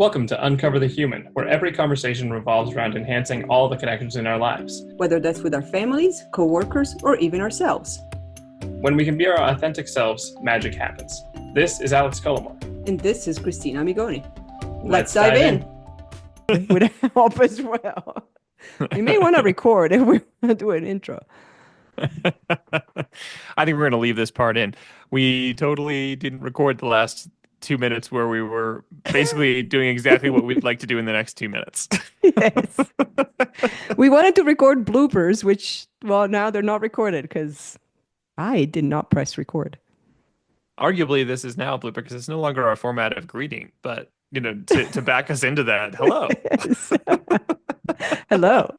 Welcome to Uncover the Human, where every conversation revolves around enhancing all the connections in our lives. Whether that's with our families, co-workers, or even ourselves. When we can be our authentic selves, magic happens. This is Alex Cullimore. And this is Christina Amigoni. Let's dive in. Would help as well. We may want to record if we want to do an intro. I think we're going to leave this part in. We totally didn't record the last 2 minutes where we were basically doing exactly what we'd like to do in the next 2 minutes. Yes. We wanted to record bloopers, which, well, now they're not recorded because I did not press record. Arguably, this is now a blooper because it's no longer our format of greeting, but to back us into that, hello. Hello.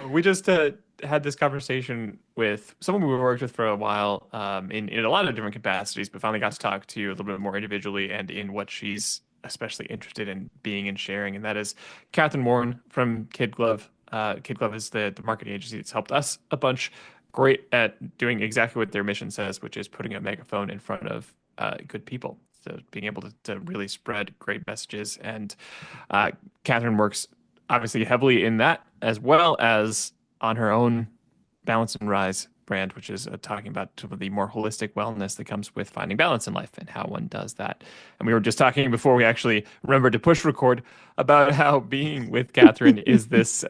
We just had this conversation with someone we worked with for a while in a lot of different capacities, but finally got to talk to you a little bit more individually and in what she's especially interested in being and sharing. And that is Katherine Warren from Kid Glove. Kid Glove is the marketing agency that's helped us a bunch. Great at doing exactly what their mission says, which is putting a megaphone in front of good people. So being able to really spread great messages. And Katherine works obviously heavily in that, as well as on her own Balance and Rise brand, which is talking about some of the more holistic wellness that comes with finding balance in life and how one does that. And we were just talking before we actually remembered to push record about how being with Katherine is this,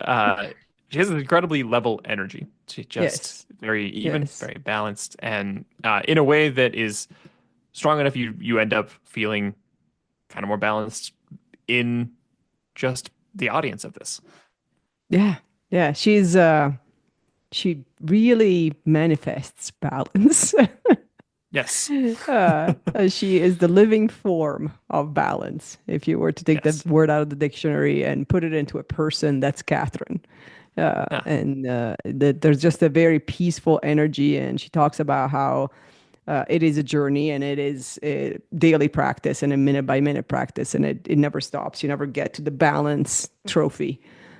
she has an incredibly level energy. She's just very even, very balanced, and in a way that is strong enough you end up feeling kind of more balanced in just the audience of this. Yeah. She really manifests balance. Yes. She is the living form of balance. If you were to take that word out of the dictionary and put it into a person, that's Katherine. And there's just a very peaceful energy. And she talks about how it is a journey and it is a daily practice and a minute by minute practice. And it never stops. You never get to the balance trophy.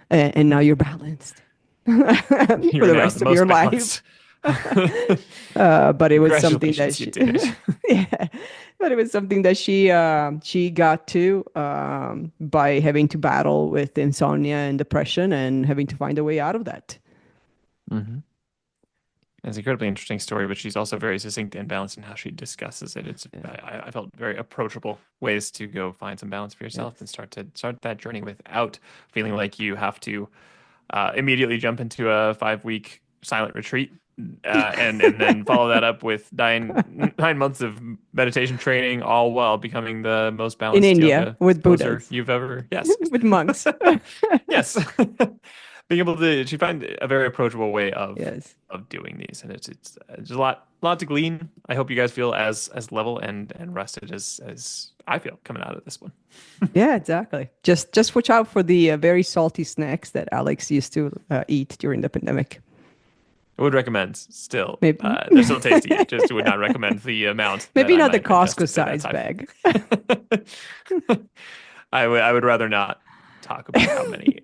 And now you're balanced for the rest of your life. But it was something that she did. But it was something that she got to by having to battle with insomnia and depression and having to find a way out of that. Mm-hmm. It's an incredibly interesting story, but she's also very succinct and balanced in how she discusses it. I felt very approachable ways to go find some balance for yourself and start that journey without feeling like you have to immediately jump into a 5-week silent retreat and then follow that up with 9 months of meditation training, all while becoming the most balanced in India with Buddhas you've ever with monks. Yes. Being able to, she find a very approachable way of doing these, and it's a lot to glean. I hope you guys feel as level and rested as I feel coming out of this one. Yeah, exactly. Just watch out for the very salty snacks that Alex used to eat during the pandemic. I would recommend still. Maybe. They're still tasty. Just would not recommend the amount. Maybe not the Costco size bag. I would rather not talk about how many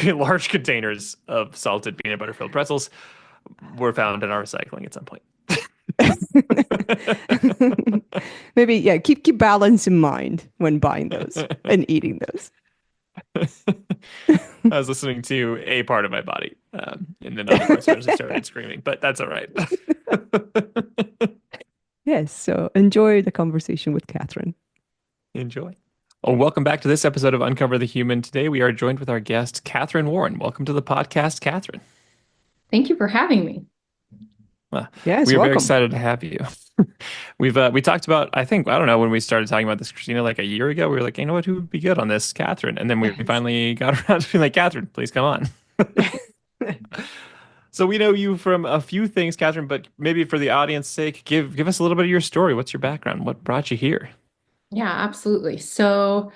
large containers of salted peanut butter filled pretzels were found in our recycling at some point. Maybe keep balance in mind when buying those and eating those. I was listening to a part of my body, and then other parts I started screaming, but that's all right. Yes, so enjoy the conversation with Katherine. Enjoy. Well, welcome back to this episode of Uncover the Human. Today we are joined with our guest, Katherine Warren. Welcome to the podcast, Katherine. Thank you for having me. Well, yes, we're welcome. very excited to have you. We talked about, I don't know when we started talking about this, Christina, like a year ago. We were like, you know what, who would be good on this? Katherine. And then we finally got around to being like, Katherine, please come on. So we know you from a few things, Katherine, but maybe for the audience's sake, give us a little bit of your story. What's your background? What brought you here? Yeah, absolutely. So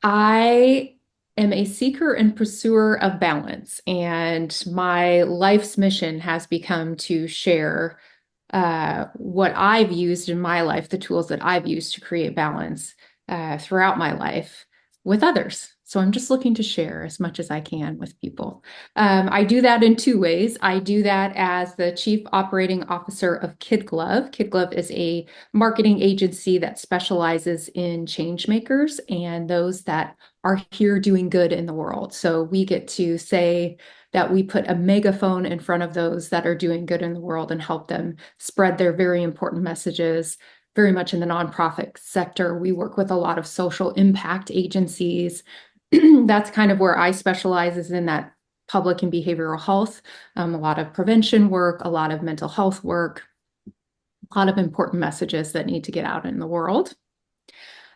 I am a seeker and pursuer of balance, and my life's mission has become to share what I've used in my life, the tools that I've used to create balance throughout my life with others. So I'm just looking to share as much as I can with people. I do that in two ways. I do that as the Chief Operating Officer of Kid Glove. Kid Glove is a marketing agency that specializes in change makers and those that are here doing good in the world. So we get to say that we put a megaphone in front of those that are doing good in the world and help them spread their very important messages. Very much in the nonprofit sector, we work with a lot of social impact agencies. That's kind of where I specialize, is in that public and behavioral health, a lot of prevention work, a lot of mental health work, a lot of important messages that need to get out in the world.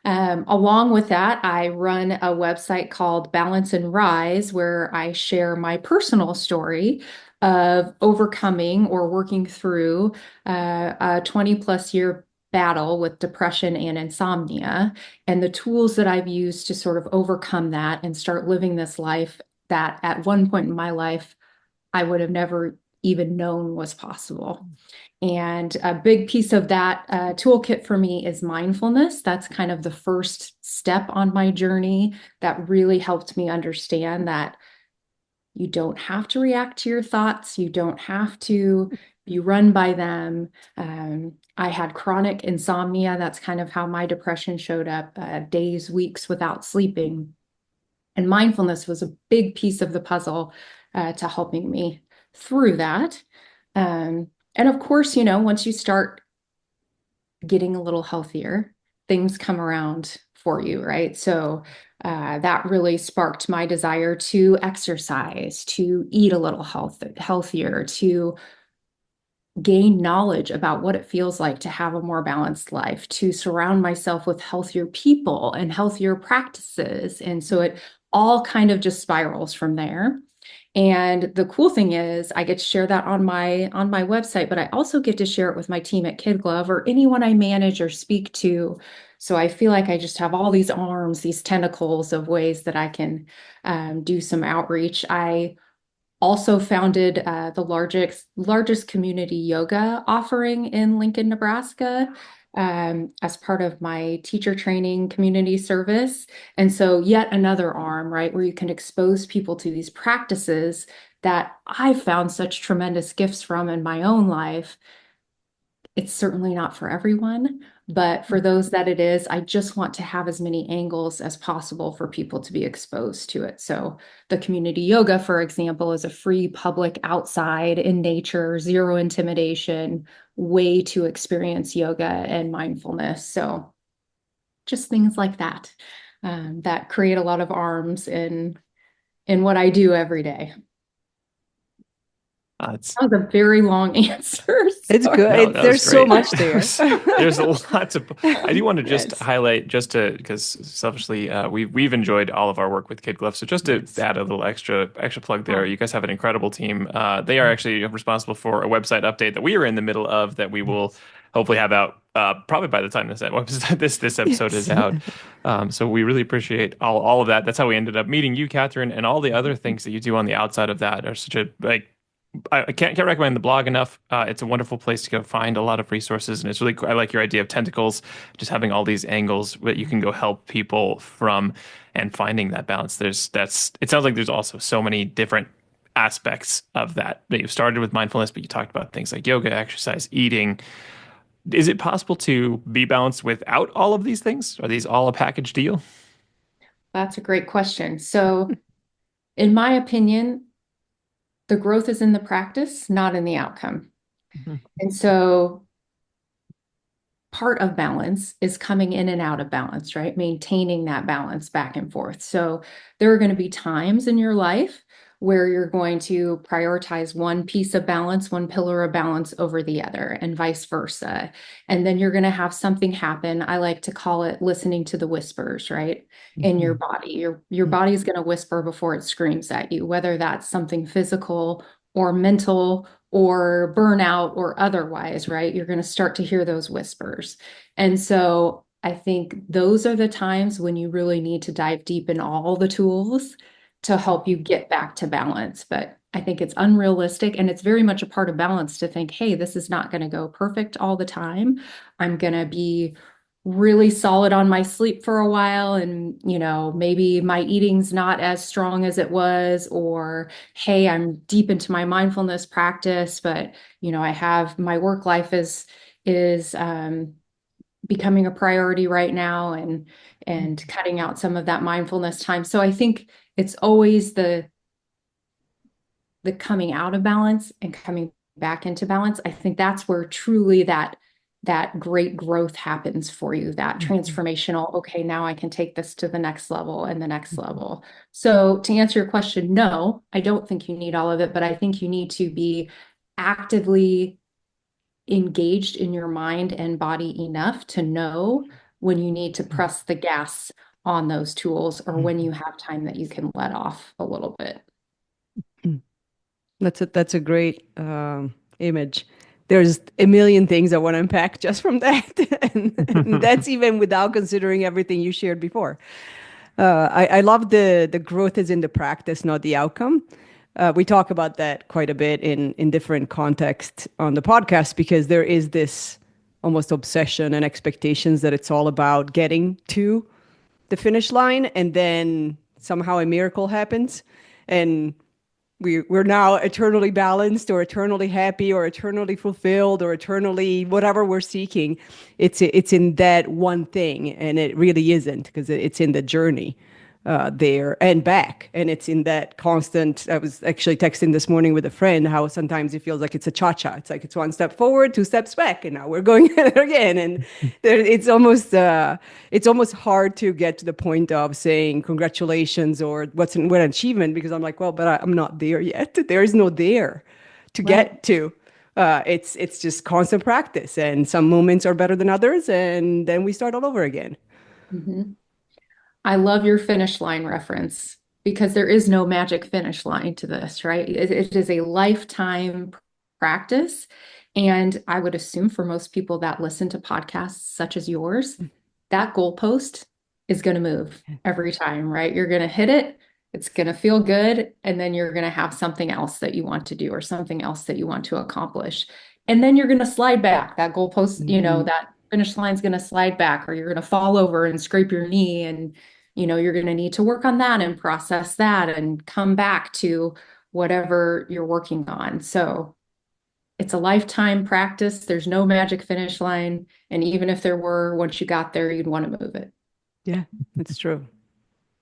Along with that, I run a website called Balance and Rise, where I share my personal story of overcoming or working through a 20 plus year battle with depression and insomnia, and the tools that I've used to sort of overcome that and start living this life that at one point in my life, I would have never even known was possible. And a big piece of that toolkit for me is mindfulness. That's kind of the first step on my journey that really helped me understand that you don't have to react to your thoughts. You don't have to be run by them. I had chronic insomnia. That's kind of how my depression showed up, days, weeks without sleeping. And mindfulness was a big piece of the puzzle to helping me through that. And of course, once you start getting a little healthier, things come around for you, right? So that really sparked my desire to exercise, to eat a little healthier, to gain knowledge about what it feels like to have a more balanced life, to surround myself with healthier people and healthier practices. And so it all kind of just spirals from there. And the cool thing is I get to share that on my website, but I also get to share it with my team at Kid Glove or anyone I manage or speak to. So I feel like I just have all these arms, these tentacles of ways that I can do some outreach. I also founded the largest community yoga offering in Lincoln, Nebraska, as part of my teacher training community service. And so yet another arm, right, where you can expose people to these practices that I've found such tremendous gifts from in my own life. It's certainly not for everyone, but for those that it is, I just want to have as many angles as possible for people to be exposed to it. So the community yoga, for example, is a free public outside in nature, zero intimidation way to experience yoga and mindfulness. So just things like that, that create a lot of arms in what I do every day. That was a very long answer. It's good. No, that There's was so great. much there. There's a lot to. I do want to just Yes. highlight, because selfishly, we've enjoyed all of our work with Kid Glove. So just to add a little extra plug there, you guys have an incredible team. They are actually responsible for a website update that we are in the middle of that we will hopefully have out probably by the time this episode is out. So we really appreciate all of that. That's how we ended up meeting you, Katherine, and all the other things that you do on the outside of that are such a I can't recommend the blog enough. It's a wonderful place to go find a lot of resources, and it's really cool. I like your idea of tentacles, just having all these angles that you can go help people from, and finding that balance. It sounds like there's also so many different aspects of that you've started with mindfulness, but you talked about things like yoga, exercise, eating. Is it possible to be balanced without all of these things? Are these all a package deal? That's a great question. So, in my opinion, the growth is in the practice, not in the outcome. And so part of balance is coming in and out of balance, right? Maintaining that balance back and forth. So there are going to be times in your life where you're going to prioritize one piece of balance, one pillar of balance over the other, and vice versa. And then you're going to have something happen. I like to call it listening to the whispers, right? In your body. Your body is going to whisper before it screams at you, whether that's something physical or mental or burnout or otherwise, right? You're going to start to hear those whispers. And so I think those are the times when you really need to dive deep in all the tools to help you get back to balance. But I think it's unrealistic, and it's very much a part of balance to think, hey, this is not going to go perfect all the time. I'm going to be really solid on my sleep for a while, and maybe my eating's not as strong as it was, or hey, I'm deep into my mindfulness practice, but I have my work life is becoming a priority right now, and cutting out some of that mindfulness time. So I think it's always the coming out of balance and coming back into balance. I think that's where truly that great growth happens for you, that transformational, okay, now I can take this to the next level and the next level. So to answer your question, no, I don't think you need all of it, but I think you need to be actively engaged in your mind and body enough to know when you need to press the gas on those tools, or when you have time that you can let off a little bit. That's a great image. There's a million things I want to unpack just from that. And that's even without considering everything you shared before. I love the growth is in the practice, not the outcome. We talk about that quite a bit in different contexts on the podcast, because there is this almost obsession and expectations that it's all about getting to the finish line, and then somehow a miracle happens. And we're now eternally balanced, or eternally happy, or eternally fulfilled, or eternally whatever we're seeking. It's in that one thing, and it really isn't, because it's in the journey there and back, and it's in that constant. I was actually texting this morning with a friend how sometimes it feels like it's a cha-cha. It's like it's one step forward, two steps back, and now we're going again. And it's almost hard to get to the point of saying congratulations or what an achievement, because I'm like, well, but I'm not there yet. There is no there to get to. It's just constant practice, and some moments are better than others, and then we start all over again. Mm-hmm. I love your finish line reference, because there is no magic finish line to this, right? It is a lifetime practice. And I would assume for most people that listen to podcasts such as yours, that goalpost is going to move every time, right? You're going to hit it. It's going to feel good. And then you're going to have something else that you want to do, or something else that you want to accomplish. And then you're going to slide back. That goalpost, that finish line is going to slide back, or you're going to fall over and scrape your knee, and you're going to need to work on that and process that and come back to whatever you're working on. So it's a lifetime practice. There's no magic finish line, and even if there were, once you got there, you'd want to move it. Yeah, it's true.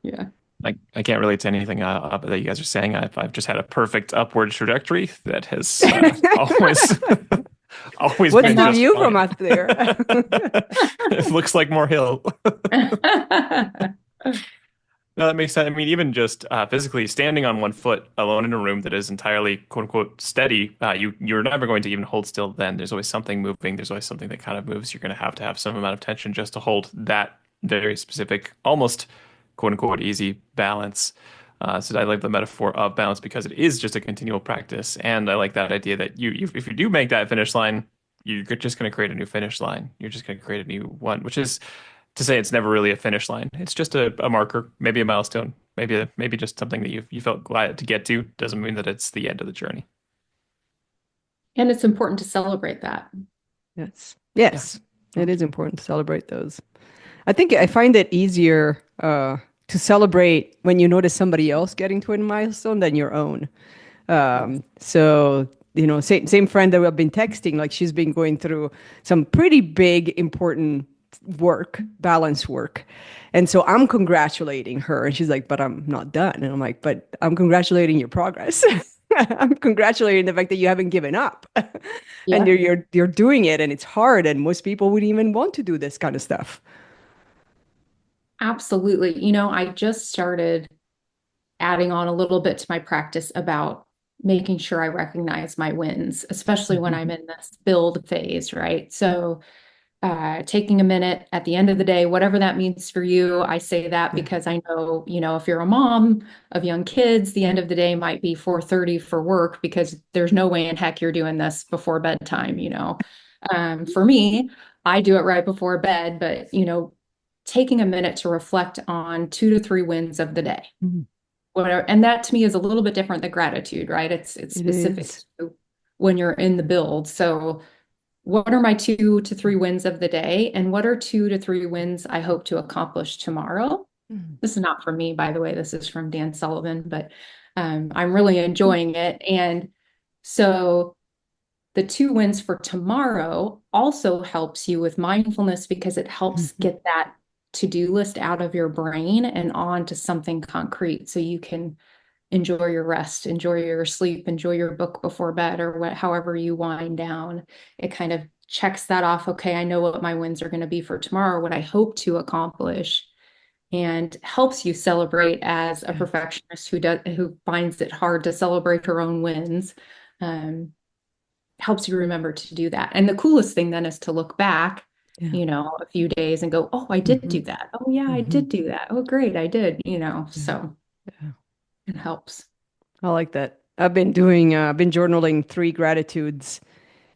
Yeah. I can't relate to anything that you guys are saying. I've just had a perfect upward trajectory that has always What's been the just view fine. from up there? It looks like more hill. No, that makes sense. I mean, even just physically standing on one foot alone in a room that is entirely quote unquote steady, you're never going to even hold still then. There's always something moving. There's always something that kind of moves. You're going to have some amount of tension just to hold that very specific, almost quote unquote easy balance. So I like the metaphor of balance, because it is just a continual practice. And I like that idea that if you do make that finish line, you're just going to create a new finish line. You're just going to create a new one, which is to say it's never really a finish line. It's just a marker, maybe a milestone, maybe just something that you felt glad to get to. Doesn't mean that it's the end of the journey. And it's important to celebrate that. Yes. It is important to celebrate those. I find it easier to celebrate when you notice somebody else getting to a milestone than your own. So, same friend that we've been texting, like she's been going through some pretty big, important balance work. And so I'm congratulating her, and she's like, but I'm not done. And I'm like, but I'm congratulating your progress. I'm congratulating the fact that you haven't given up. Yeah. And you're doing it, and it's hard, and most people wouldn't even want to do this kind of stuff. Absolutely. I just started adding on a little bit to my practice about making sure I recognize my wins, especially when I'm in this build phase, right? So taking a minute at the end of the day, whatever that means for you. I say that because I know, if you're a mom of young kids, the end of the day might be 4:30 for work, because there's no way in heck you're doing this before bedtime. For me, I do it right before bed, but taking a minute to reflect on 2 to 3 wins of the day. Whatever, and that to me is a little bit different than gratitude, right? It's specific to when you're in the build. So what are my 2 to 3 wins of the day? And what are 2 to 3 wins I hope to accomplish tomorrow? This is not from me, by the way. This is from Dan Sullivan, but I'm really enjoying it. And so the 2 wins for tomorrow also helps you with mindfulness because it helps get that to-do list out of your brain and onto something concrete so you can enjoy your rest, enjoy your sleep, enjoy your book before bed or however you wind down. It kind of checks that off. Okay, I know what my wins are going to be for tomorrow, what I hope to accomplish, and helps you celebrate as a perfectionist who finds it hard to celebrate her own wins. Helps you remember to do that. And the coolest thing then is to look back, a few days and go, oh, I did do that. Oh yeah, I did do that. Oh, great, I did, so it helps. I like that. I've been journaling 3 gratitudes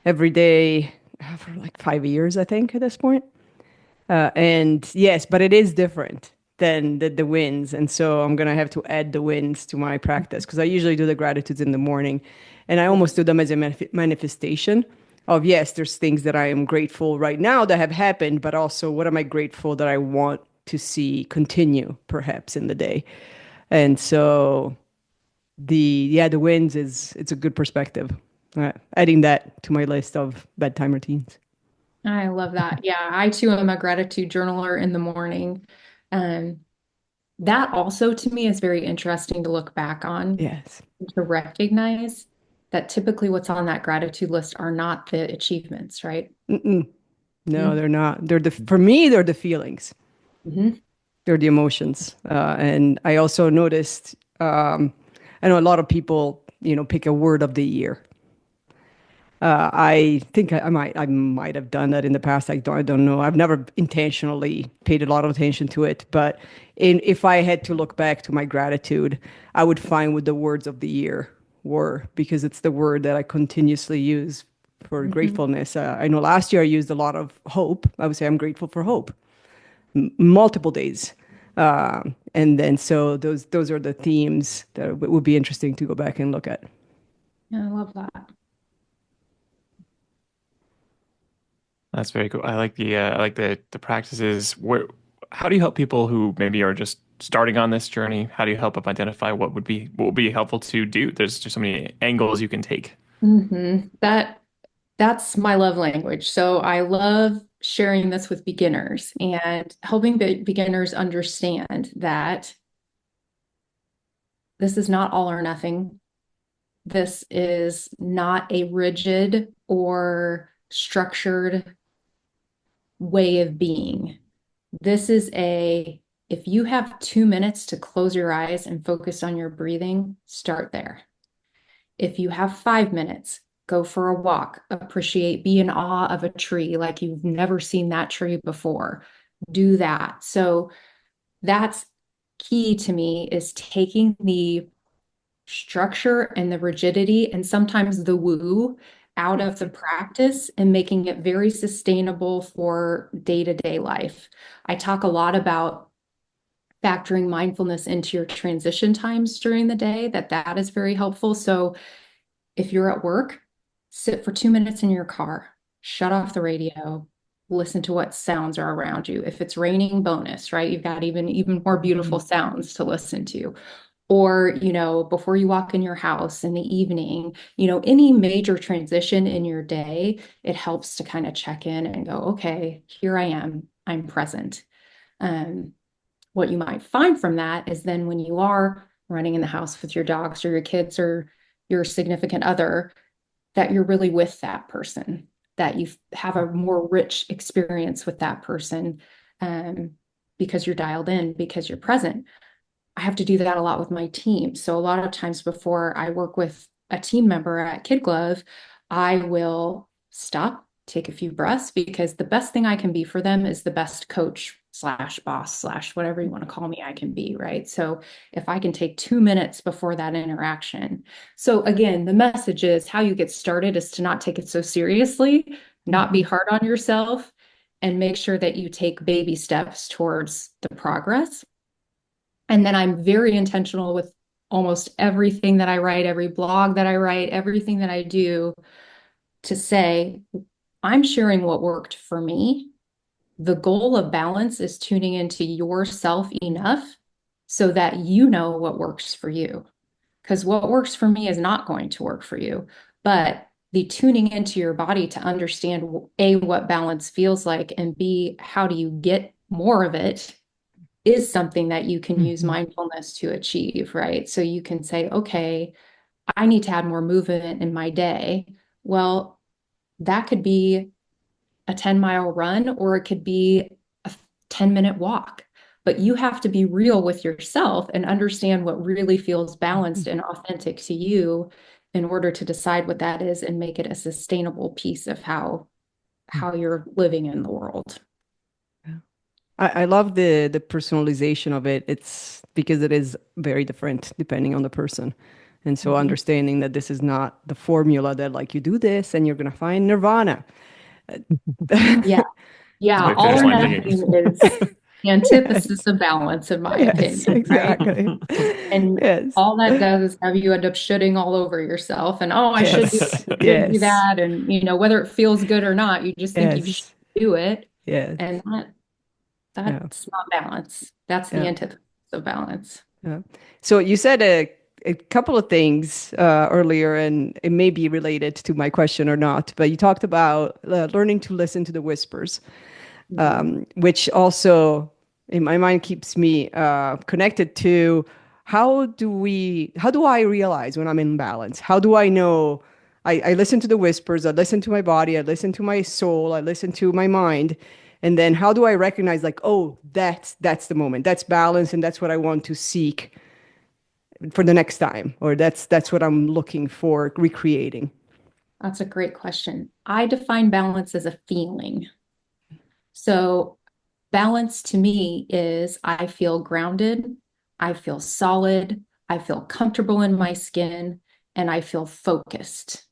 every day for like 5 years, I think, at this point. And yes, but it is different than the wins. And so I'm going to have to add the wins to my practice because I usually do the gratitudes in the morning. And I almost do them as a manifestation of, yes, there's things that I am grateful right now that have happened, but also what am I grateful that I want to see continue perhaps in the day. And so the wins it's a good perspective. Adding that to my list of bedtime routines. I love that. Yeah, I too am a gratitude journaler in the morning. That also to me is very interesting to look back on. Yes. To recognize that typically what's on that gratitude list are not the achievements, right? No, they're not. For me, they're the feelings. They're the emotions. And I also noticed, I know a lot of people, pick a word of the year. I think I might have done that in the past. I don't know. I've never intentionally paid a lot of attention to it. But if I had to look back to my gratitude, I would find what the words of the year were because it's the word that I continuously use for gratefulness. I know last year I used a lot of hope. I would say I'm grateful for hope, multiple days. And then so those are the themes that would be interesting to go back and look at. Yeah, I love that. That's very cool. I like the practices. How do you help people who maybe are just starting on this journey? How do you help them identify what would be helpful to do? There's just so many angles you can take. That's my love language. So I love sharing this with beginners and helping beginners understand that this is not all or nothing. This is not a rigid or structured way of being. This is if you have 2 minutes to close your eyes and focus on your breathing, start there. If you have 5 minutes, go for a walk, be in awe of a tree like you've never seen that tree before. Do that. So that's key to me is taking the structure and the rigidity and sometimes the woo out of the practice and making it very sustainable for day-to-day life. I talk a lot about factoring mindfulness into your transition times during the day, that is very helpful. So if you're at work, sit for 2 minutes in your car, shut off the radio, listen to what sounds are around you. If it's raining, bonus, right? You've got even more beautiful sounds to listen to. Or, before you walk in your house in the evening, any major transition in your day, it helps to kind of check in and go, okay, here I am, I'm present. What you might find from that is then when you are running in the house with your dogs or your kids or your significant other, that you're really with that person, that you have a more rich experience with that person because you're dialed in, because you're present. I have to do that a lot with my team. So a lot of times before I work with a team member at Kid Glove, I will stop, take a few breaths, because the best thing I can be for them is the best coach / boss / whatever you want to call me, I can be, right? So if I can take 2 minutes before that interaction. So again, the message is how you get started is to not take it so seriously, not be hard on yourself, and make sure that you take baby steps towards the progress. And then I'm very intentional with almost everything that I write, every blog that I write, everything that I do to say, I'm sharing what worked for me. The goal of balance is tuning into yourself enough so that you know what works for you. Because what works for me is not going to work for you. But the tuning into your body to understand A, what balance feels like, and B, how do you get more of it is something that you can use mindfulness to achieve, right? So you can say, okay, I need to add more movement in my day. Well, that could be a 10-mile run, or it could be a 10-minute walk. But you have to be real with yourself and understand what really feels balanced and authentic to you in order to decide what that is and make it a sustainable piece of how you're living in the world. I love the personalization of it. It's because it is very different depending on the person. And so understanding that this is not the formula that like you do this and you're going to find nirvana. Yeah. Yeah. All or nothing is the antithesis of balance, in my opinion. Exactly. Right? And all that does is have you end up shitting all over yourself and, I should do this, I should do that. And, whether it feels good or not, you just think you should do it. And that's not balance. That's the antithesis of balance. So you said a couple of things earlier, and it may be related to my question or not, but you talked about learning to listen to the whispers, which also in my mind keeps me connected to how do I realize when I'm in balance? How do I know? I listen to the whispers, I listen to my body, I listen to my soul, I listen to my mind. And then how do I recognize like, oh, that's the moment, that's balance, and that's what I want to seek for the next time, or that's what I'm looking for recreating? That's a great question. I define balance as a feeling. So balance to me is I feel grounded, I feel solid, I feel comfortable in my skin, and I feel focused.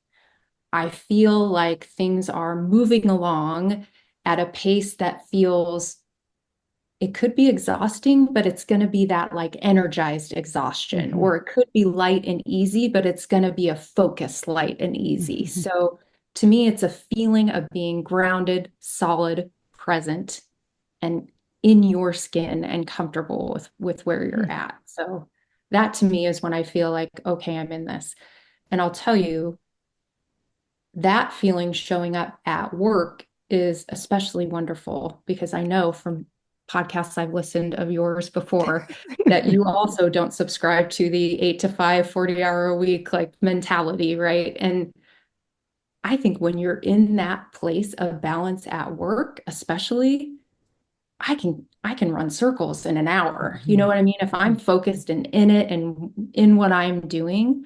I feel like things are moving along at a pace that feels, it could be exhausting, but it's going to be that like energized exhaustion, or it could be light and easy, but it's going to be a focused light and easy. So to me, it's a feeling of being grounded, solid, present, and in your skin and comfortable with where you're at. So that to me is when I feel like, okay, I'm in this. And I'll tell you, that feeling showing up at work is especially wonderful because I know from podcasts I've listened of yours before that you also don't subscribe to the 8 to 5, 40-hour a week like mentality, right? And I think when you're in that place of balance at work, especially, I can run circles in an hour. You know what I mean? If I'm focused and in it and in what I'm doing,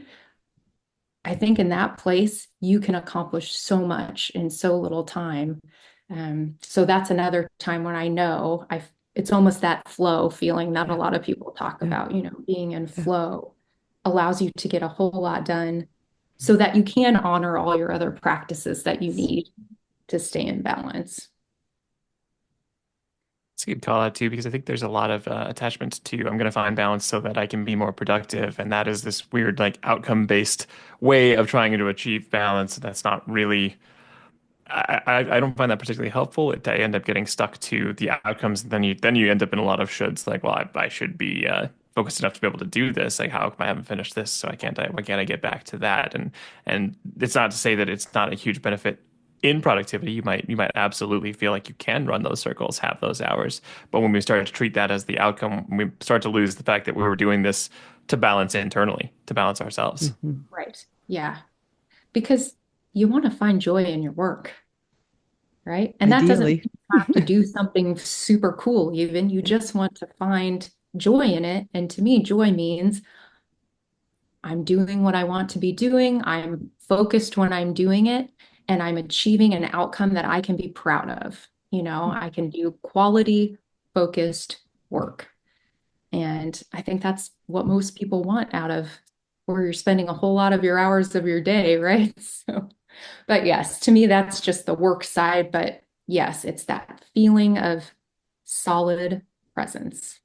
I think in that place, you can accomplish so much in so little time. So that's another time when I know it's almost that flow feeling that a lot of people talk about, being in flow allows you to get a whole lot done so that you can honor all your other practices that you need to stay in balance. It's a good call out too, because I think there's a lot of attachment to I'm going to find balance so that I can be more productive. And that is this weird, like outcome based way of trying to achieve balance. That's not really, I don't find that particularly helpful. I end up getting stuck to the outcomes. Then you end up in a lot of shoulds, like, well, I should be focused enough to be able to do this. Like, how come I haven't finished this? So why can't I get back to that? And it's not to say that it's not a huge benefit in productivity. You might absolutely feel like you can run those circles, have those hours. But when we start to treat that as the outcome, we start to lose the fact that we were doing this to balance internally, to balance ourselves. Right. Yeah. Because you want to find joy in your work, right? And that doesn't Ideally. have to do something super cool, even. You just want to find joy in it. And to me, joy means I'm doing what I want to be doing. I'm focused when I'm doing it, and I'm achieving an outcome that I can be proud of. I can do quality, focused work. And I think that's what most people want out of where you're spending a whole lot of your hours of your day, right? So, but yes, to me, that's just the work side. But yes, it's that feeling of solid presence.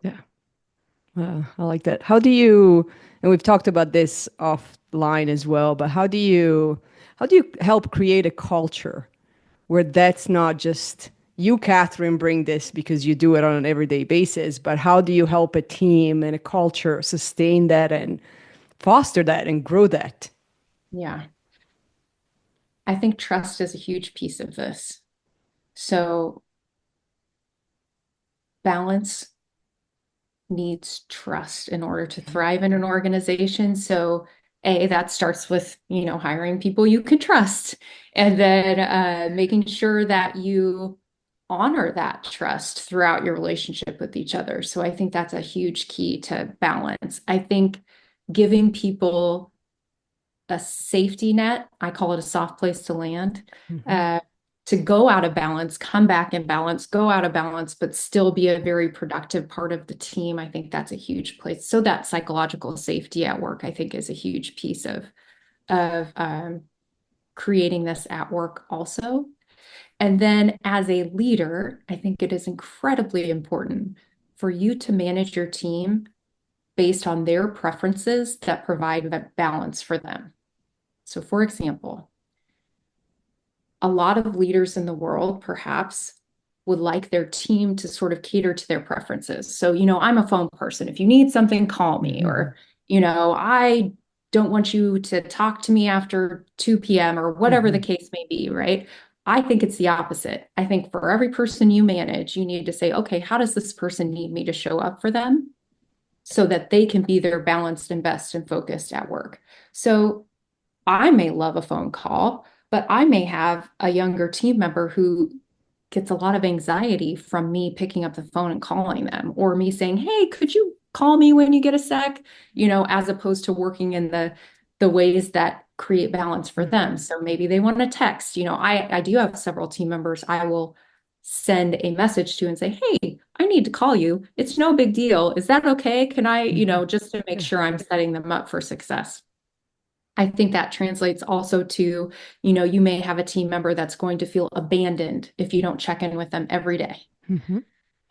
Yeah. I like that. How do you, and we've talked about this offline as well, but how do you help create a culture where that's not just you, Catherine, bring this because you do it on an everyday basis, but how do you help a team and a culture sustain that and foster that and grow that? Yeah. I think trust is a huge piece of this. So balance needs trust in order to thrive in an organization. So that starts with, hiring people you can trust, and then making sure that you honor that trust throughout your relationship with each other. So I think that's a huge key to balance. I think giving people a safety net. I call it a soft place to land, uh, to go out of balance, come back in balance, go out of balance, but still be a very productive part of the team. I think that's a huge place. So that psychological safety at work, I think, is a huge piece of creating this at work also. And then as a leader, I think it is incredibly important for you to manage your team based on their preferences that provide that balance for them. So, for example, a lot of leaders in the world perhaps would like their team to sort of cater to their preferences. So, I'm a phone person. If you need something, call me. Or, I don't want you to talk to me after 2 p.m. or whatever the case may be, right? I think it's the opposite. I think for every person you manage, you need to say, okay, how does this person need me to show up for them so that they can be their balanced and best and focused at work? So I may love a phone call, but I may have a younger team member who gets a lot of anxiety from me picking up the phone and calling them, or me saying, "Hey, could you call me when you get a sec?" As opposed to working in the ways that create balance for them. So maybe they want to text. I do have several team members I will send a message to and say, "Hey, I need to call you. It's no big deal. Is that okay? Can I, just to make sure I'm setting them up for success." I think that translates also to, you may have a team member that's going to feel abandoned if you don't check in with them every day. Mm-hmm.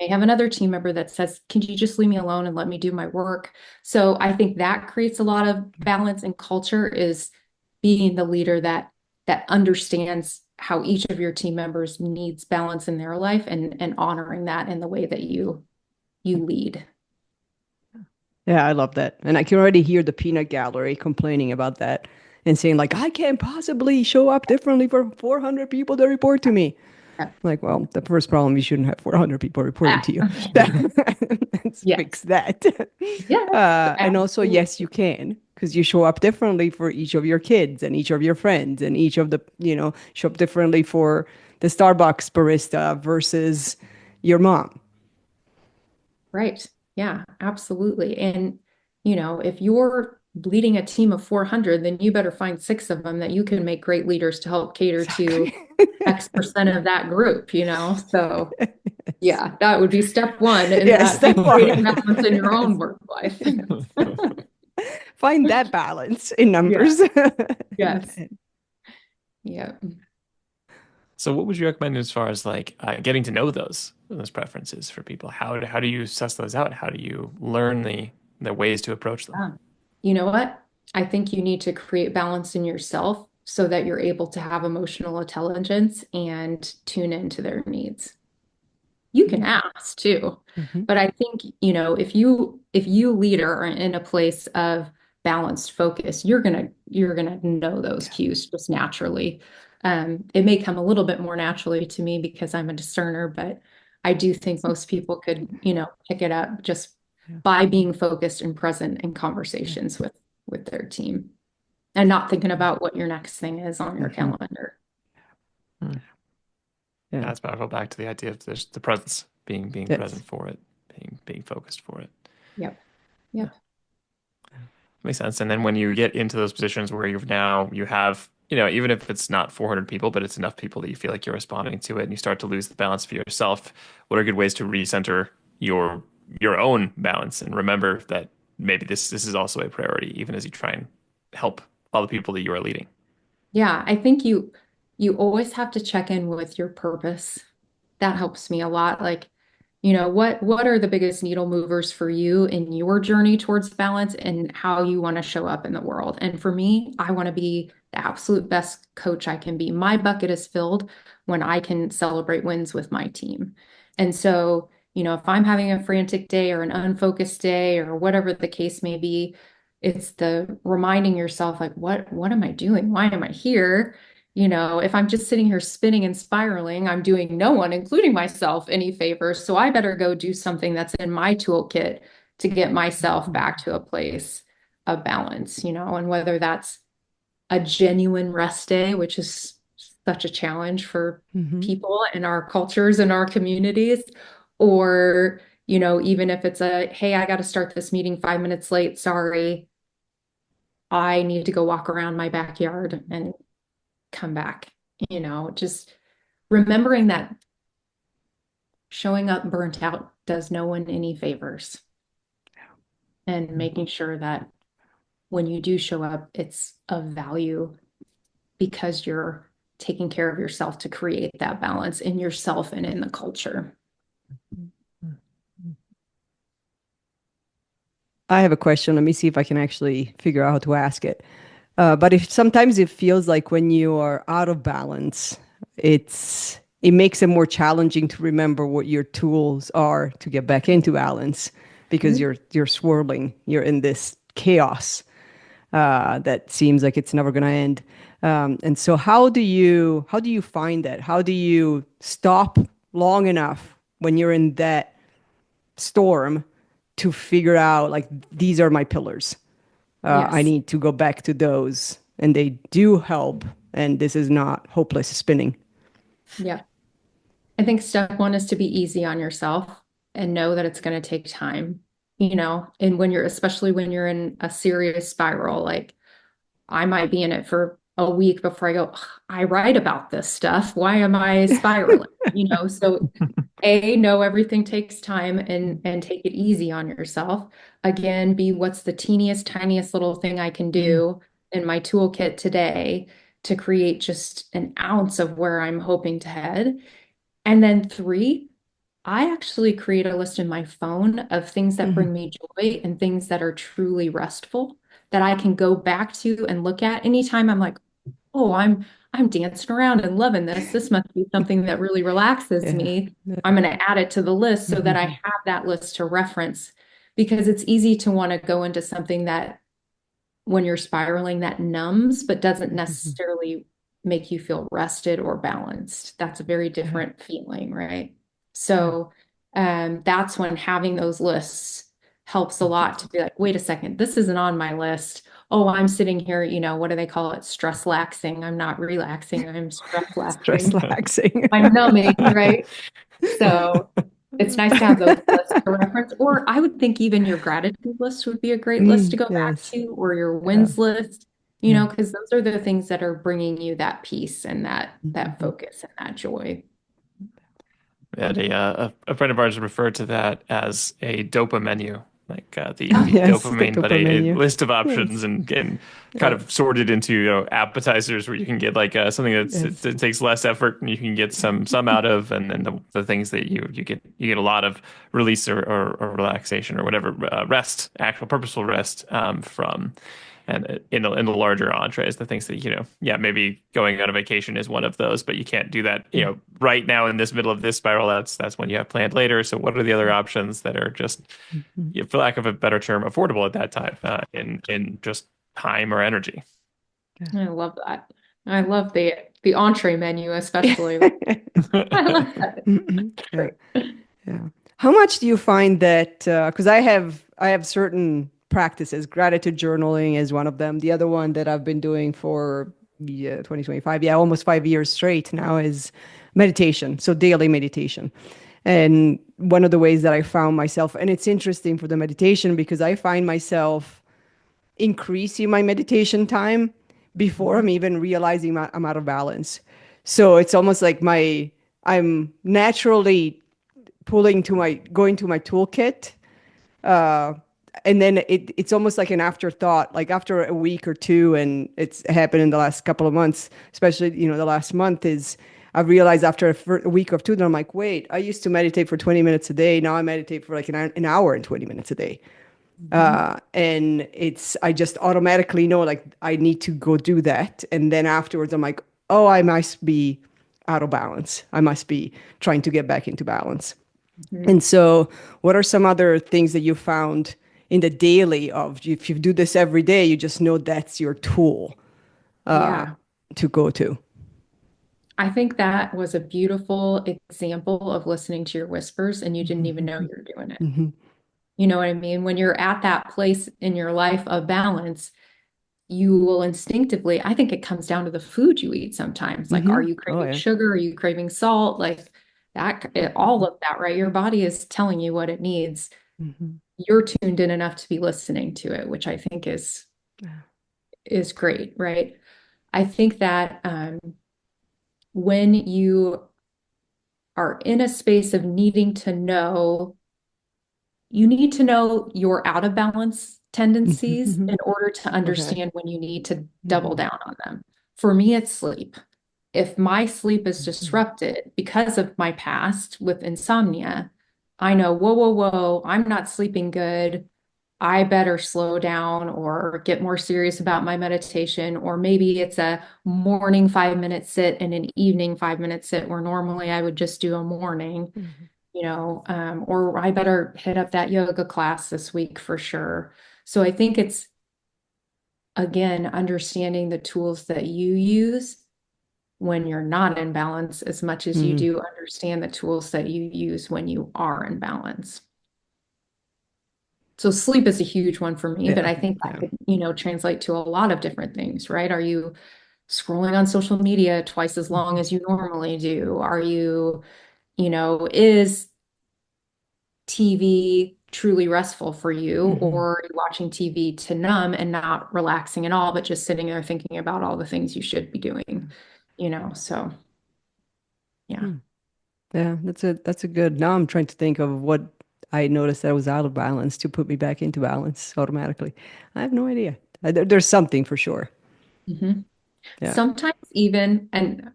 I have another team member that says, "Can you just leave me alone and let me do my work?" So I think that creates a lot of balance and culture, is being the leader that understands how each of your team members needs balance in their life, and honoring that in the way that you lead. Yeah, I love that. And I can already hear the peanut gallery complaining about that and saying, like, I can't possibly show up differently for 400 people that report to me. Yeah. Like, well, the first problem, you shouldn't have 400 people reporting to you. Let's Yes. fix that. Yeah, and also, yes, you can, because you show up differently for each of your kids and each of your friends, and each of the, show up differently for the Starbucks barista versus your mom. Right. Yeah, absolutely. And, if you're leading a team of 400, then you better find 6 of them that you can make great leaders to help cater to X% of that group, So yeah, that would be step one in Yes, that, step creating one. balance in your own work life. Find that balance in numbers. Yes. Yeah. So what would you recommend as far as like getting to know those preferences for people? How do you suss those out? How do you learn the ways to approach them? Yeah. You know what? I think you need to create balance in yourself so that you're able to have emotional intelligence and tune into their needs. You can ask too, Mhm. but I think, if you leader are in a place of balanced focus, you're gonna know those cues just naturally. It may come a little bit more naturally to me because I'm a discerner, but I do think most people could, pick it up just Yeah. by being focused and present in conversations with their team, and not thinking about what your next thing is on your calendar. Hmm. Yeah. That's powerful. Back to the idea of the presence, being Yes. present for it, being focused for it. Yep. Yep. Makes sense. And then when you get into those positions where you have, even if it's not 400 people, but it's enough people that you feel like you're responding to it, and you start to lose the balance for yourself, what are good ways to recenter your own balance and remember that maybe this is also a priority, even as you try and help all the people that you are leading? Yeah, I think you always have to check in with your purpose. That helps me a lot. Like, what are the biggest needle movers for you in your journey towards balance and how you want to show up in the world? And for me, I want to be the absolute best coach I can be. My bucket is filled when I can celebrate wins with my team. And so, if I'm having a frantic day or an unfocused day or whatever the case may be, it's the reminding yourself, like, what am I doing? Why am I here? If I'm just sitting here spinning and spiraling, I'm doing no one, including myself, any favors. So I better go do something that's in my toolkit to get myself back to a place of balance, and whether that's a genuine rest day, which is such a challenge for people in our cultures and our communities, or, even if it's hey, I got to start this meeting 5 minutes late, sorry, I need to go walk around my backyard and come back, just remembering that showing up burnt out does no one any favors, and making sure that when you do show up, it's of value because you're taking care of yourself to create that balance in yourself and in the culture. I have a question. Let me see if I can actually figure out how to ask it. But if sometimes it feels like when you are out of balance, it makes it more challenging to remember what your tools are to get back into balance because you're swirling, you're in this chaos that seems like it's never going to end. And so how do you find that? How do you stop long enough when you're in that storm to figure out, like, these are my pillars? I need to go back to those, and they do help, and this is not hopeless spinning. Yeah. I think step one is to be easy on yourself and know that it's going to take time, and especially when you're in a serious spiral, like I might be in it for a week before I go, I write about this stuff. Why am I spiraling? So know everything takes time, and take it easy on yourself. Again, what's the teeniest, tiniest little thing I can do in my toolkit today to create just an ounce of where I'm hoping to head. And then 3, I actually create a list in my phone of things that bring me joy and things that are truly restful that I can go back to and look at anytime I'm like, oh, I'm dancing around and loving this. This must be something that really relaxes me. I'm going to add it to the list so that I have that list to reference, because it's easy to want to go into something that when you're spiraling that numbs, but doesn't necessarily make you feel rested or balanced. That's a very different feeling, right? So that's when having those lists helps a lot to be like, wait a second, this isn't on my list. Oh, I'm sitting here, what do they call it? Stress laxing. I'm not relaxing. I'm stress laxing. Stress laxing. I'm numbing, right? So it's nice to have those lists to reference. Or I would think even your gratitude list would be a great list to go back to, or your wins list, because those are the things that are bringing you that peace and that focus and that joy. Yeah, a friend of ours referred to that as a dopa menu, like the dopamine, but a list of options and kind of sorted into appetizers where you can get like something that takes less effort and you can get some out of, and then the things that you get a lot of release or relaxation or whatever actual purposeful rest from. And in the larger entrees, the things that, maybe going on a vacation is one of those, but you can't do that, right now in this middle of this spiral. That's when you have planned later. So what are the other options that are just, for lack of a better term, affordable at that time in just time or energy? I love that. I love the entree menu, especially. I love that. Yeah. How much do you find that, because I have certain practices, gratitude journaling is one of them. The other one that I've been doing for 2025, almost 5 years straight now, is meditation. So daily meditation. And one of the ways that I found myself, and it's interesting for the meditation because I find myself increasing my meditation time before I'm even realizing I'm out of balance. So it's almost like I'm naturally going to my toolkit, and then it's almost like an afterthought, like after a week or two, and it's happened in the last couple of months, especially the last month, is I realized after a week or two that I'm like, wait, I used to meditate for 20 minutes a day. Now I meditate for like an hour and 20 minutes a day. And I just automatically know like I need to go do that. And then afterwards I'm like, oh, I must be out of balance. I must be trying to get back into balance. And so what are some other things that you found in the daily of if you do this every day, you just know that's your tool Yeah. to go to? I think that was a beautiful example of listening to your whispers and you didn't even know you were doing it. You know what I mean? When you're at that place in your life of balance, you will instinctively, I think it comes down to the food you eat sometimes. Like, are you craving sugar? Are you craving salt? Like that, all of that, right? Your body is telling you what it needs. You're tuned in enough to be listening to it, which I think is great, right? I think that when you are in a space of needing to know, you need to know your out of balance tendencies in order to understand when you need to double down on them. For me, it's sleep. If my sleep is disrupted because of my past with insomnia, I know, whoa, whoa, whoa, I'm not sleeping good. I better slow down or get more serious about my meditation. Or maybe it's a morning 5-minute sit and an evening 5-minute sit where normally I would just do a morning, or I better hit up that yoga class this week for sure. So I think it's, again, understanding the tools that you use when you're not in balance as much as you do understand the tools that you use when you are in balance. So sleep is a huge one for me, but I think that could, translate to a lot of different things, right? Are you scrolling on social media twice as long as you normally do? Are you, is TV truly restful for you, or are you watching TV to numb and not relaxing at all, but just sitting there thinking about all the things you should be doing, so yeah. Yeah, that's a good. Now I'm trying to think of what I noticed that I was out of balance to put me back into balance automatically. I have no idea. There's something for sure. Yeah. Sometimes even, and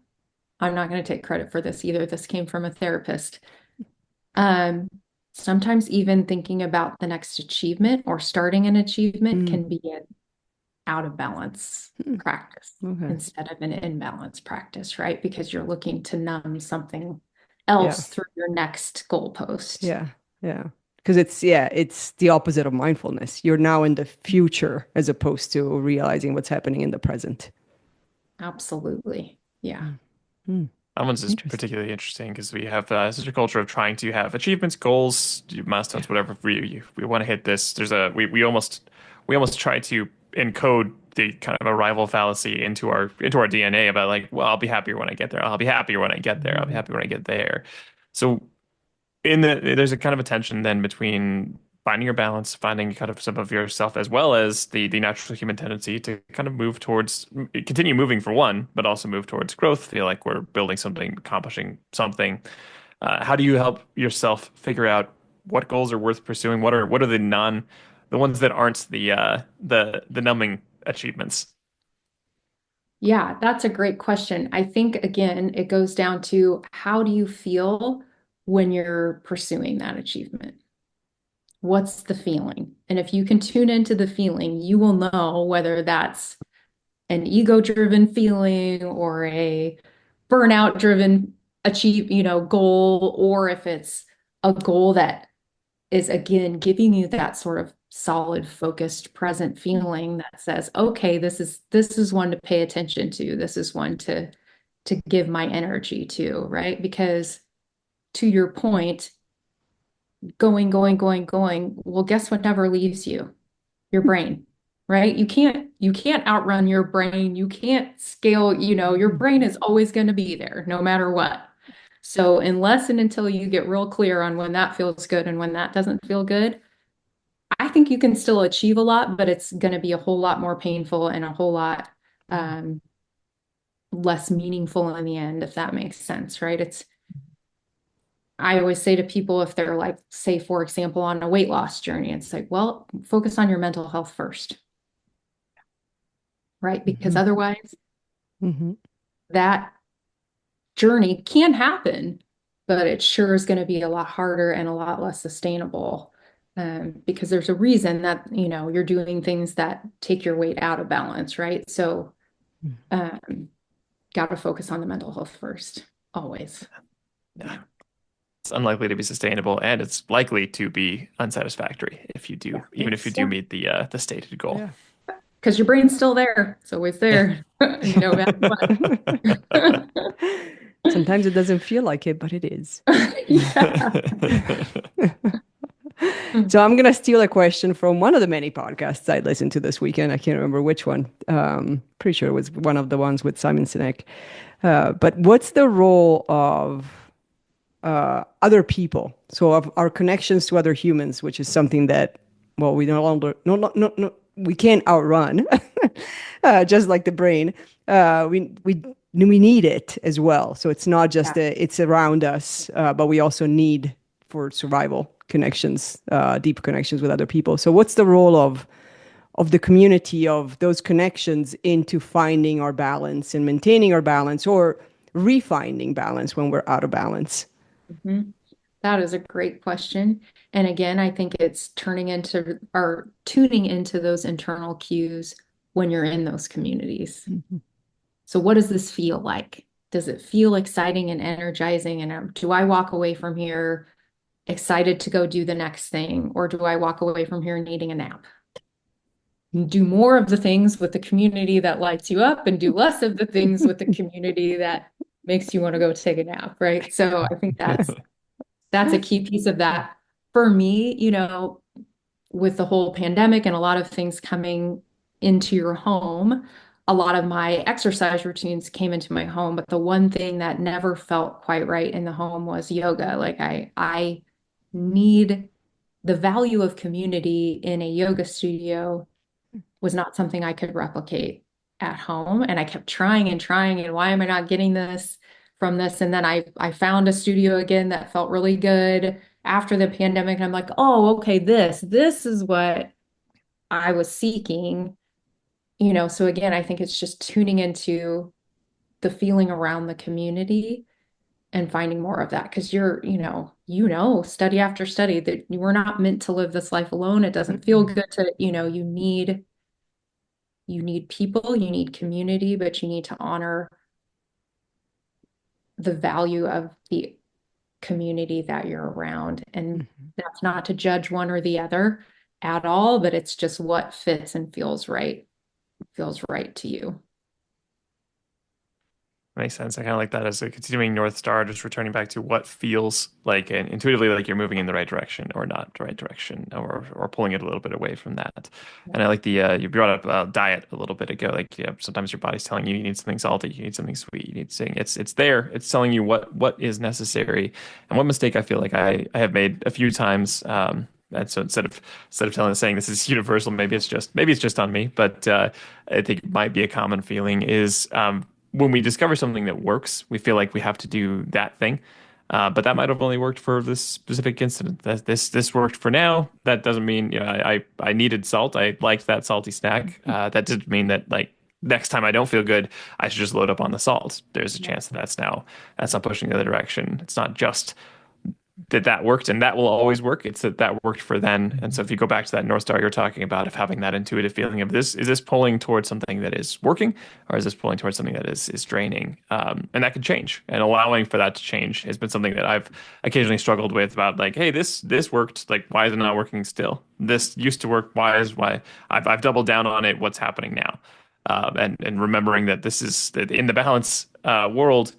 I'm not going to take credit for this either. This came from a therapist. Sometimes even thinking about the next achievement or starting an achievement can be an out of balance practice instead of an imbalance practice, right? Because you're looking to numb something else through your next goalpost. Yeah. Because it's the opposite of mindfulness. You're now in the future as opposed to realizing what's happening in the present. Absolutely. Yeah. That one's just particularly interesting because we have such a culture of trying to have achievements, goals, milestones, whatever. We want to hit this. We almost try to encode the kind of arrival fallacy into our DNA about like, well, I'll be happier when I get there. I'll be happier when I get there. I'll be happy when I get there. So there's a kind of a tension then between finding your balance, finding kind of some of yourself, as well as the natural human tendency to kind of continue moving for one, but also move towards growth, feel like we're building something, accomplishing something. How do you help yourself figure out what goals are worth pursuing? What are the ones that aren't the numbing achievements? Yeah, that's a great question. I think, again, it goes down to how do you feel when you're pursuing that achievement? What's the feeling? And if you can tune into the feeling, you will know whether that's an ego-driven feeling or a burnout-driven goal, or if it's a goal that is, again, giving you that sort of solid, focused, present feeling that says, okay, this is one to pay attention to. This is one to give my energy to, right? Because to your point, going, well, guess what never leaves you? Your brain, right? You can't outrun your brain. You can't scale, your brain is always going to be there no matter what. So unless and until you get real clear on when that feels good and when that doesn't feel good, I think you can still achieve a lot, but it's going to be a whole lot more painful and a whole lot less meaningful in the end, if that makes sense, right? I always say to people, if they're like, say, for example, on a weight loss journey, it's like, well, focus on your mental health first, right? Because otherwise, that journey can happen, but it sure is going to be a lot harder and a lot less sustainable. Because there's a reason that, you're doing things that take your weight out of balance, right? So, got to focus on the mental health first, always. Yeah. It's unlikely to be sustainable, and it's likely to be unsatisfactory if you do, even if you do meet the stated goal. Yeah. Because your brain's still there. It's always there. No matter what. Sometimes it doesn't feel like it, but it is. Yeah. So I'm going to steal a question from one of the many podcasts I listened to this weekend. I can't remember which one. Pretty sure it was one of the ones with Simon Sinek. But what's the role of other people? So of our connections to other humans, which is something that, well, we no longer, no, we can't outrun, just like the brain. We need it as well. So it's not just it's around us, but we also need for survival connections, deep connections with other people. So what's the role of the community, of those connections into finding our balance and maintaining our balance, or refinding balance when we're out of balance? Mm-hmm. That is a great question. And again, I think it's tuning into those internal cues when you're in those communities. Mm-hmm. So what does this feel like? Does it feel exciting and energizing? And do I walk away from here excited to go do the next thing? Or do I walk away from here needing a nap? Do more of the things with the community that lights you up and do less of the things with the community that makes you want to go take a nap, right? So I think that's a key piece of that. For me, with the whole pandemic and a lot of things coming into your home, a lot of my exercise routines came into my home, but the one thing that never felt quite right in the home was yoga. Like I need the value of community in a yoga studio was not something I could replicate at home. And I kept trying and trying, and why am I not getting this from this? And then I found a studio again that felt really good after the pandemic. And I'm like, oh, okay, this is what I was seeking. So again, I think it's just tuning into the feeling around the community and finding more of that. Because study after study that we're not meant to live this life alone. It doesn't feel good to, you need people, you need community, but you need to honor the value of the community that you're around. And that's not to judge one or the other at all, but it's just what fits and feels right to you. Makes sense. I kind of like that as a continuing North Star, just returning back to what feels like and intuitively like you're moving in the right direction or not the right direction, or pulling it a little bit away from that. And I like the you brought up diet a little bit ago. Like sometimes your body's telling you need something salty, you need something sweet, you need something. It's there. It's telling you what is necessary. And one mistake I feel like I have made a few times. And so instead of saying this is universal, maybe it's just on me, but I think it might be a common feeling is when we discover something that works, we feel like we have to do that thing. But that might have only worked for this specific incident. This worked for now. That doesn't mean I needed salt. I liked that salty snack. That didn't mean that like next time I don't feel good, I should just load up on the salt. There's a chance that's not pushing the other direction. It's not just that worked and that will always work. It's that worked for then. And so if you go back to that North Star you're talking about of having that intuitive feeling of is this pulling towards something that is working, or is this pulling towards something that is draining? And that can change, and allowing for that to change has been something that I've occasionally struggled with about like, hey, this worked. Like, why is it not working still? This used to work. Why I've doubled down on it. What's happening now? And remembering that this is in the balance world,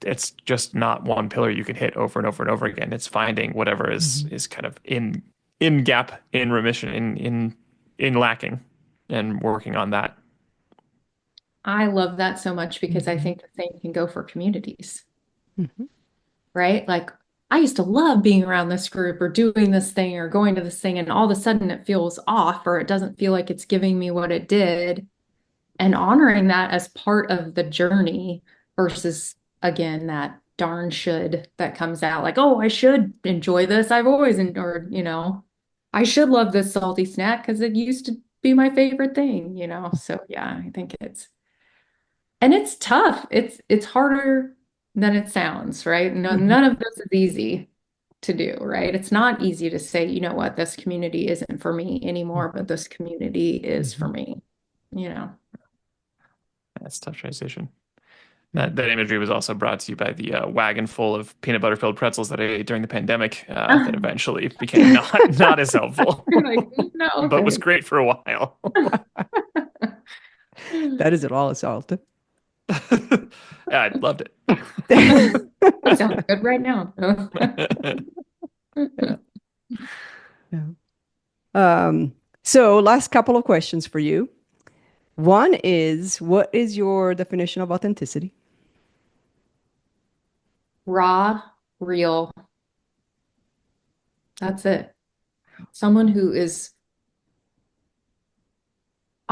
it's just not one pillar you can hit over and over and over again. It's finding whatever is kind of in gap, in remission, in lacking, and working on that. I love that so much because I think the same can go for communities, right? Like I used to love being around this group or doing this thing or going to this thing, and all of a sudden it feels off or it doesn't feel like it's giving me what it did, and honoring that as part of the journey versus again, that darn should that comes out like, oh, I should enjoy this. I've always enjoyed, I should love this salty snack because it used to be my favorite thing. So yeah, I think it's tough. It's harder than it sounds, right? None of this is easy to do, right? It's not easy to say, you know what, this community isn't for me anymore, but this community is for me, you know. That's a tough transition. That imagery was also brought to you by the wagon full of peanut butter filled pretzels that I ate during the pandemic that eventually became not as helpful, Like, no, but was great for a while. That is it all salt. Yeah, I loved it. that sounds good right now. So last couple of questions for you. One is, what is your definition of authenticity? Raw, real. That's it. Someone who is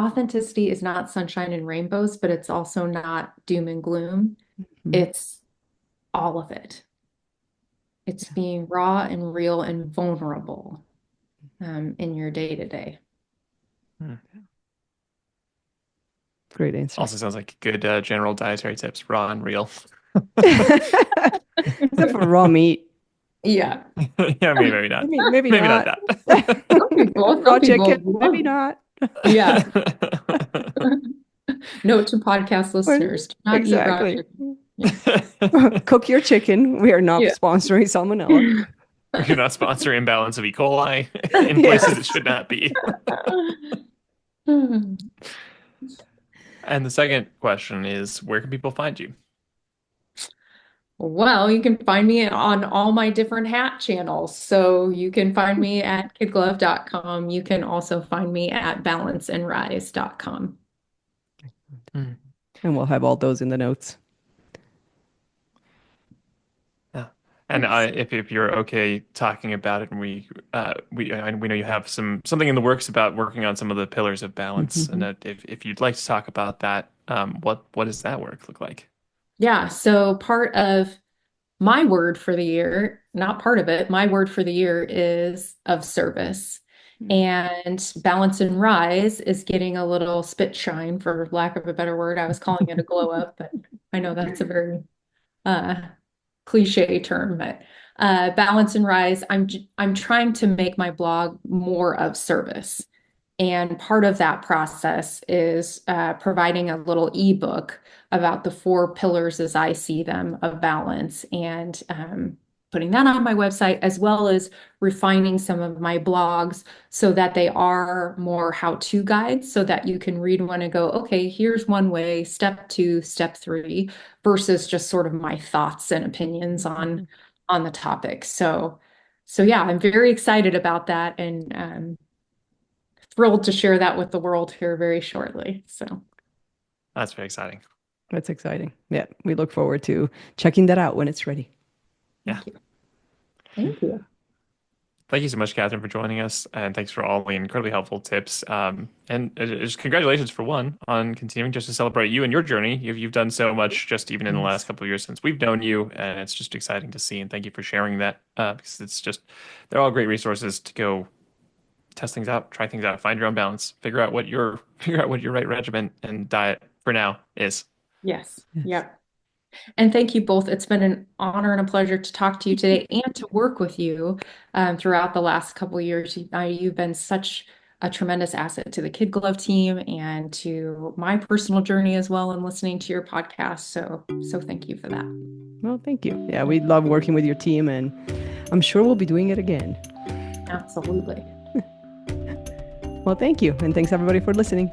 authenticity is not sunshine and rainbows, but it's also not doom and gloom. It's all of it. It's being raw and real and vulnerable in your day to day. Great answer. Also sounds like good general dietary tips, raw and real. Except for raw meat. Yeah. Yeah, maybe not. Maybe not not. that. Raw chicken, maybe not. Yeah. Note to podcast listeners, do not eat raw Exactly. chicken. Cook your chicken. We are not sponsoring salmonella. You're not sponsoring imbalance of E. coli in places it should not be. And the second question is, where can people find you? Well, you can find me on all my different hat channels. So you can find me at kidglove.com. You can also find me at balanceandrise.com. And we'll have all those in the notes. Yeah. And if you're okay talking about it, and we know you have something in the works about working on some of the pillars of balance, and if you'd like to talk about that, what does that work look like? Yeah, so part of my word for the year, not part of it, my word for the year is of service. And Balance and Rise is getting a little spit shine, for lack of a better word. I was calling it a glow up, but I know that's a very cliche term, but Balance and Rise, I'm trying to make my blog more of service. And part of that process is providing a little ebook about the 4 pillars as I see them of balance, and putting that on my website, as well as refining some of my blogs so that they are more how-to guides, so that you can read one and go, okay, here's one way, step 2, step 3, versus just sort of my thoughts and opinions on the topic. So yeah, I'm very excited about that, and thrilled to share that with the world here very shortly. So that's very exciting. That's exciting. Yeah, we look forward to checking that out when it's ready. Yeah. Thank you. Thank you so much, Katherine, for joining us, and thanks for all the incredibly helpful tips. And just congratulations, for one, on continuing just to celebrate you and your journey. You've done so much just even in the last couple of years since we've known you, and it's just exciting to see. And thank you for sharing that, because they're all great resources to go test things out, try things out, find your own balance, figure out what your right regimen and diet for now is. Yes. Yep. And thank you both. It's been an honor and a pleasure to talk to you today and to work with you throughout the last couple of years. You've been such a tremendous asset to the Kid Glove team and to my personal journey as well, and listening to your podcast. So thank you for that. Well, thank you. Yeah, we love working with your team, and I'm sure we'll be doing it again. Absolutely. Well, thank you. And thanks everybody for listening.